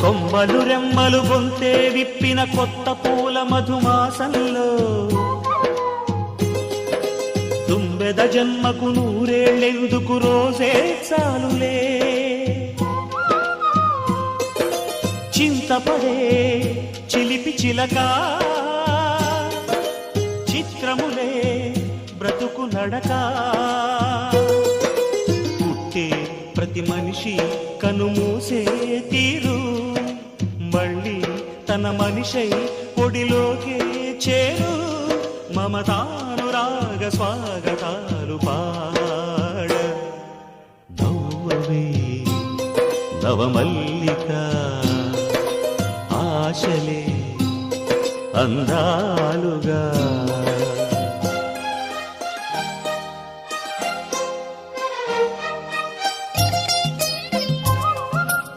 కొమ్మలు రెమ్మలు గొంతే విప్పిన కొత్త పూల మధుమాసంలో తుంబెద జన్మకు నూరేళ్ళెందుకు రోజే చాలులే చింతపడే చిలిపి చిలక చిత్రములే బ్రతుకు నడక పుట్టే ప్రతి మనిషి కనుమూసే తీరు మళ్ళీ తన మనిషై ఒడిలోకే చేరు మమతానురాగ స్వాగతాలు పాడ నవ్వవే నవమల్లిక ఆశలే అందాలుగా